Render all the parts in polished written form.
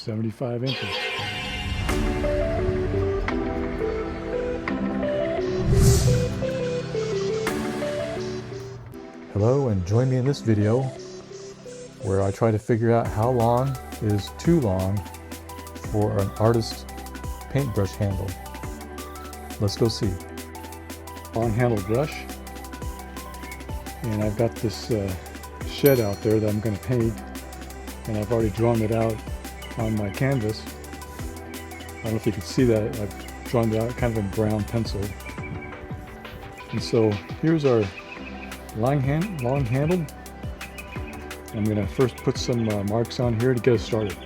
75 inches. Hello, and join me in this video where I try to figure out how long is too long for an artist's paintbrush handle. Let's go see. Long handle brush, and I've got this shed out there that I'm going to paint, and I've already drawn it out on my canvas. I don't know if you can see that. I've drawn it out kind of in brown pencil. And so here's our long handle. I'm going to first put some marks on here to get us started.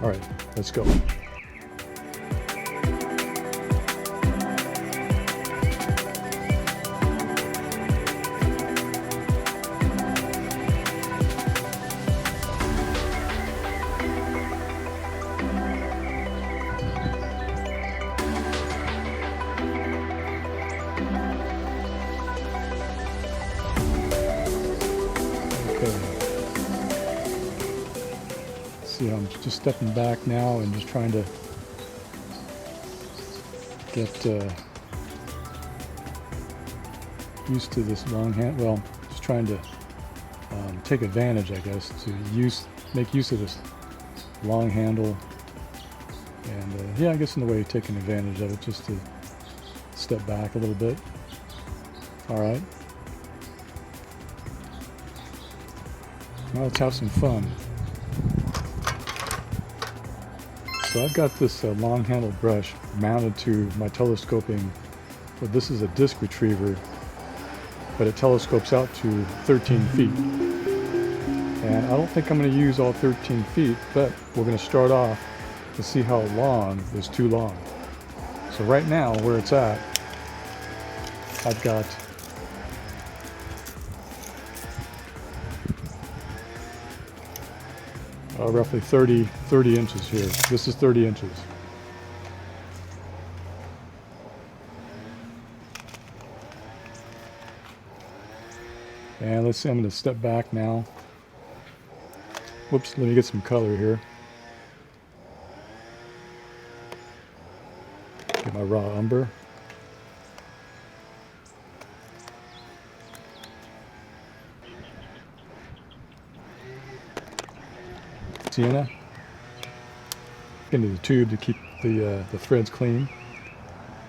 All right, let's go. See, I'm just stepping back now and just trying to get used to this long hand. Well, just trying to take advantage, I guess, to make use of this long handle. And yeah, I guess in a way taking advantage of it, just to step back a little bit. All right. Now let's have some fun. So I've got this long handled brush mounted to my telescoping. Well, this is a disc retriever, but it telescopes out to 13 feet. And I don't think I'm going to use all 13 feet, but we're going to start off to see how long is too long. So right now, where it's at, I've got roughly 30 inches here. This is 30 inches. And let's see, I'm going to step back now. Whoops, let me get some color here. Get my raw umber. Sienna into the tube to keep the threads clean,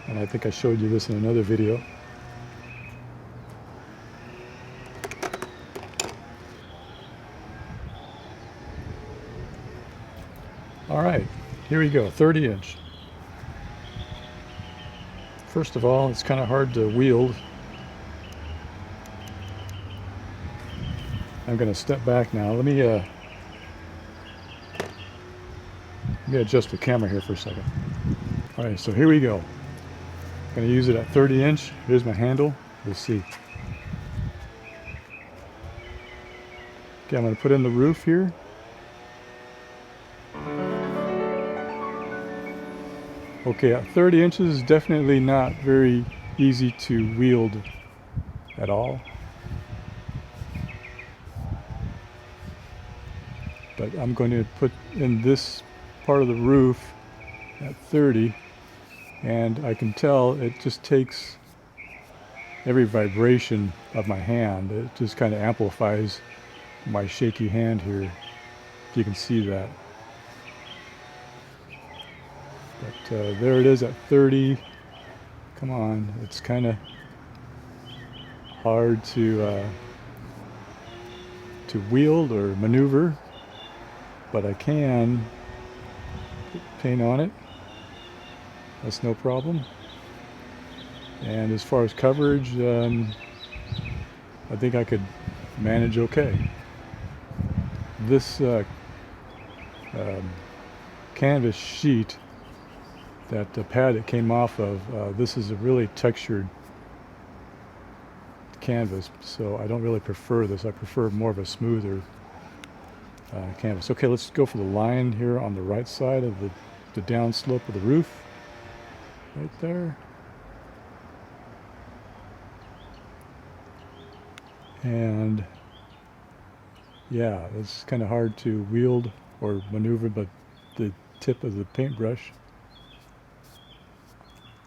and I think I showed you this in another video. All right, here we go, 30 inch. First of all, it's kind of hard to wield. I'm going to step back now. Let me adjust the camera here for a second. All right, so here we go. I'm going to use it at 30 inch. Here's my handle. We'll see. Okay, I'm going to put in the roof here. Okay, at 30 inches is definitely not very easy to wield at all. But I'm going to put in this part of the roof at 30, and I can tell it just takes every vibration of my hand. It just kind of amplifies my shaky hand here, if you can see that. But there it is at 30. Come on, it's kind of hard to wield or maneuver, but I can paint on it. That's no problem. And as far as coverage, I think I could manage okay. This canvas sheet, that pad it came off of, this is a really textured canvas, so I don't really prefer this. I prefer more of a smoother canvas. Okay, let's go for the line here on the right side of the down slope of the roof, right there. And yeah, it's kind of hard to wield or maneuver, but the tip of the paintbrush.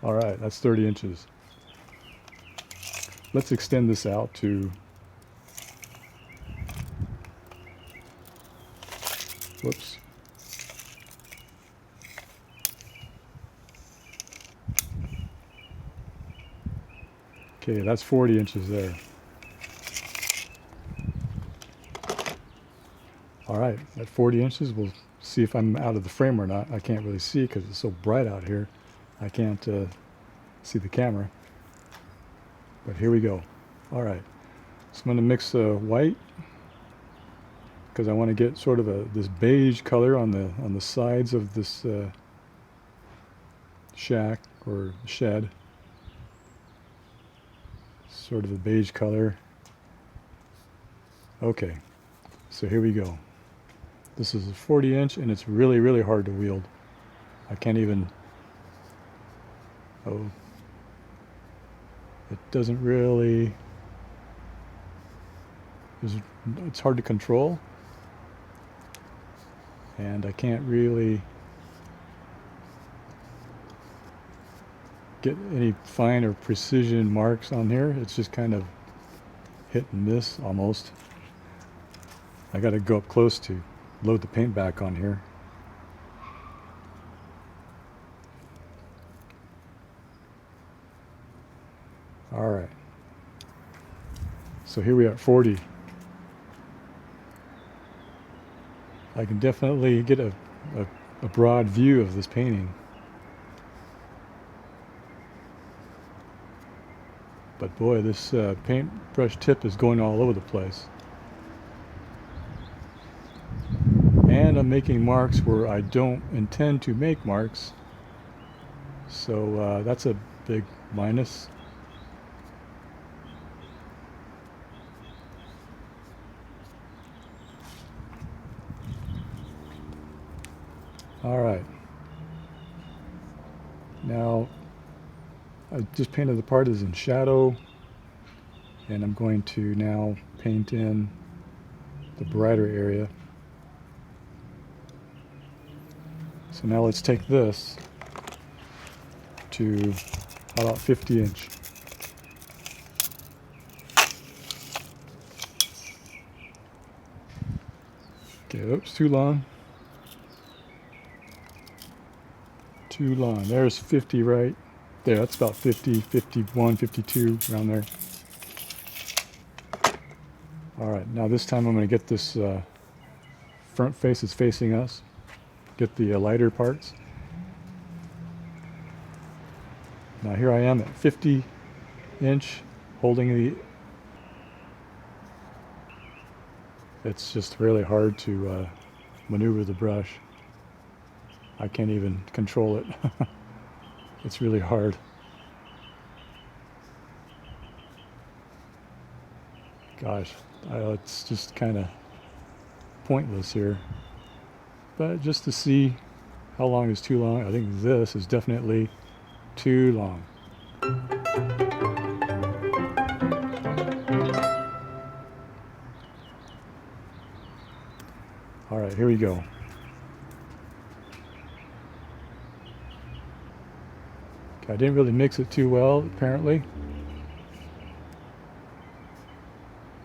All right, that's 30 inches. Let's extend this out to, whoops. Okay, that's 40 inches there. All right, at 40 inches, we'll see if I'm out of the frame or not. I can't really see because it's so bright out here. I can't see the camera. But here we go. All right, so I'm going to mix white because I want to get sort of this beige color on the sides of this shack or shed. Sort of a beige color. Okay, so here we go. This is a 40 inch and it's really, really hard to wield. I can't even, oh, it doesn't really, it's hard to control. And I can't really get any fine or precision marks on here. It's just kind of hit and miss almost. I got to go up close to load the paint back on here. All right. So here we are at 40. I can definitely get a broad view of this painting. But boy, this paintbrush tip is going all over the place. And I'm making marks where I don't intend to make marks. So that's a big minus. All right. Now, I just painted the part that's in shadow, and I'm going to now paint in the brighter area. So now let's take this to about 50 inch. Okay, oops, too long. Too long. There's 50 right there. That's about 50, 51, 52, around there. All right, now this time I'm going to get this front face is facing us. Get the lighter parts. Now here I am at 50 inch, holding the, it's just really hard to maneuver the brush. I can't even control it. It's really hard. Gosh, it's just kind of pointless here. But just to see how long is too long, I think this is definitely too long. All right, here we go. Okay, I didn't really mix it too well, apparently.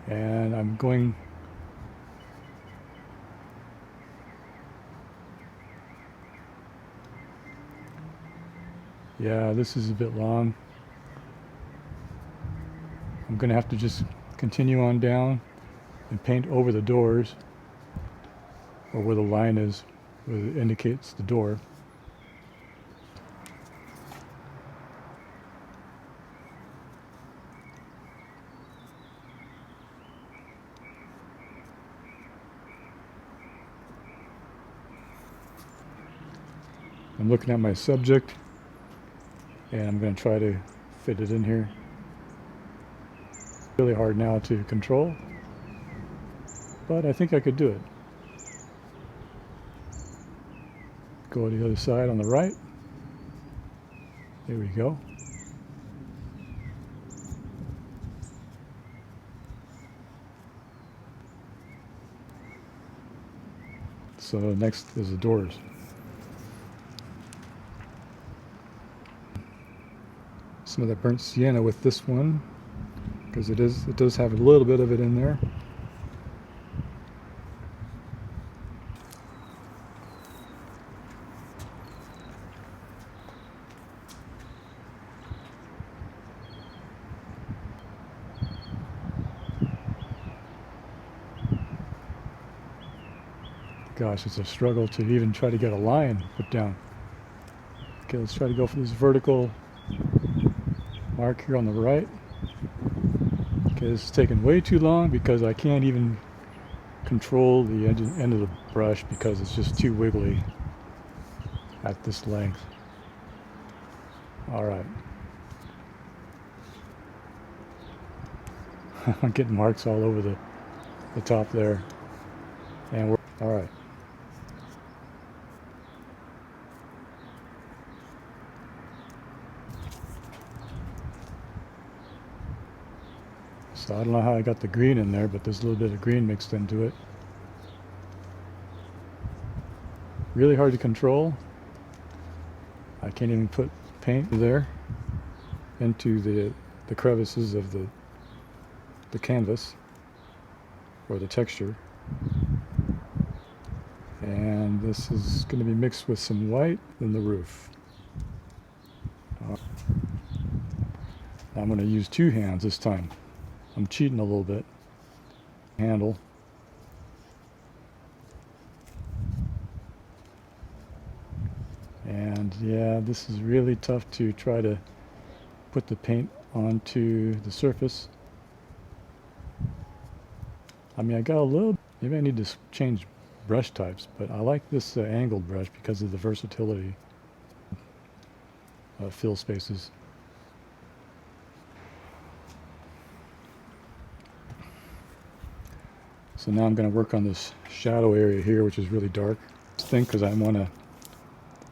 And I'm going, yeah, this is a bit long. I'm going to have to just continue on down and paint over the doors, or where the line is, where it indicates the door. I'm looking at my subject, and I'm going to try to fit it in here. Really hard now to control, but I think I could do it. Go to the other side on the right. There we go. So next is the doors. some of the burnt sienna with this one, because it does have a little bit of it in there. Gosh, it's a struggle to even try to get a line put down. Okay, let's try to go for this vertical mark here on the right. Okay, this is taking way too long because I can't even control the end of the brush because it's just too wiggly at this length. All right. I'm getting marks all over the top there. And we're all right. So I don't know how I got the green in there, but there's a little bit of green mixed into it. Really hard to control. I can't even put paint there into the crevices of the canvas or the texture. And this is going to be mixed with some white in the roof. I'm going to use two hands this time. I'm cheating a little bit. Handle. And yeah, this is really tough to try to put the paint onto the surface. I mean, I got a little, maybe I need to change brush types, but I like this angled brush because of the versatility of fill spaces. So now I'm going to work on this shadow area here, which is really dark. I think because I want to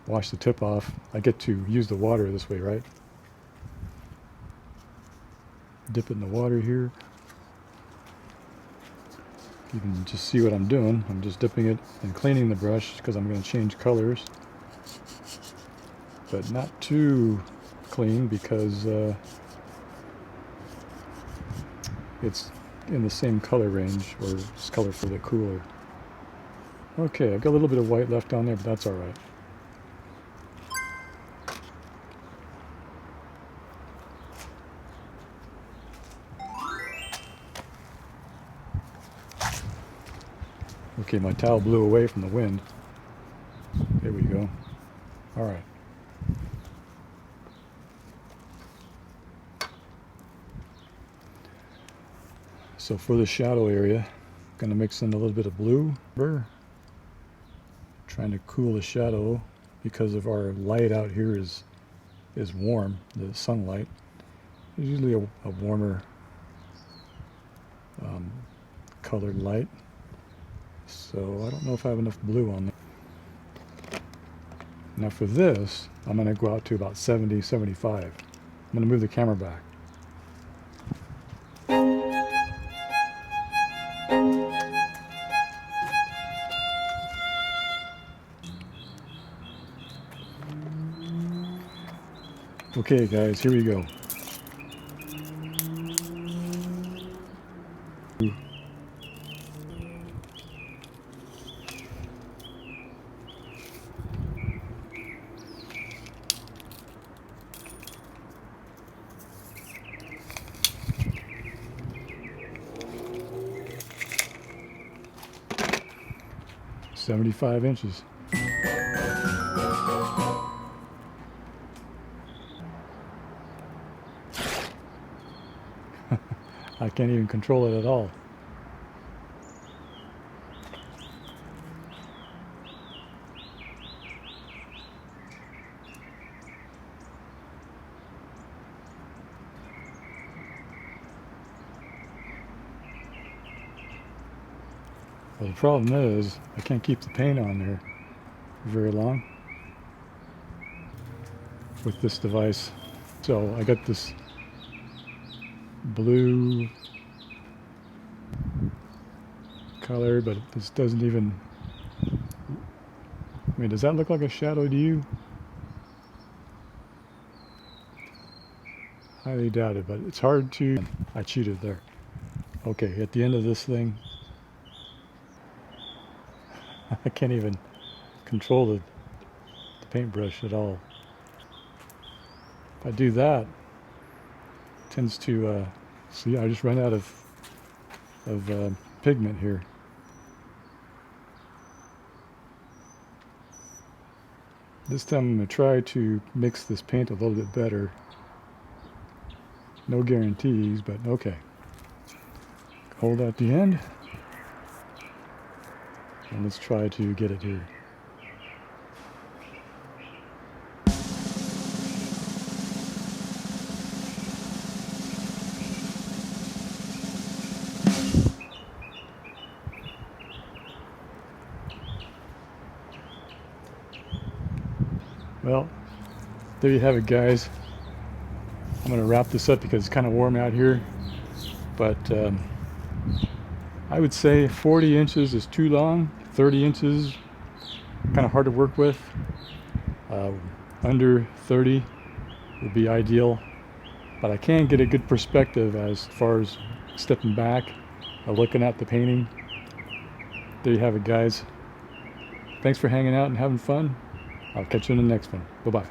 wash the tip off, I get to use the water this way, right? Dip it in the water here. You can just see what I'm doing. I'm just dipping it and cleaning the brush because I'm going to change colors. But not too clean because it's in the same color range, or it's color for the cooler. Okay, I've got a little bit of white left on there, but that's all right. Okay, my towel blew away from the wind. There we go. All right. So for the shadow area, I'm going to mix in a little bit of blue. Trying to cool the shadow because of our light out here is warm, the sunlight. There's usually a warmer colored light. So I don't know if I have enough blue on there. Now for this, I'm going to go out to about 70, 75. I'm going to move the camera back. Okay guys, here we go. "75 inches. I can't even control it at all. Well, the problem is I can't keep the paint on there for very long with this device. So I got this blue color, but this doesn't even, I mean, does that look like a shadow to you? Highly doubt it, but it's hard to... I cheated there. Okay, at the end of this thing, I can't even control the paintbrush at all. If I do that, it tends to... see, I just run out of pigment here. This time I'm going to try to mix this paint a little bit better. No guarantees, but okay. Hold at the end. And let's try to get it here. Well, there you have it, guys. I'm going to wrap this up because it's kind of warm out here. But I would say 40 inches is too long. 30 inches, kind of hard to work with. Under 30 would be ideal. But I can get a good perspective as far as stepping back, looking at the painting. There you have it, guys. Thanks for hanging out and having fun. I'll catch you in the next one. Bye-bye.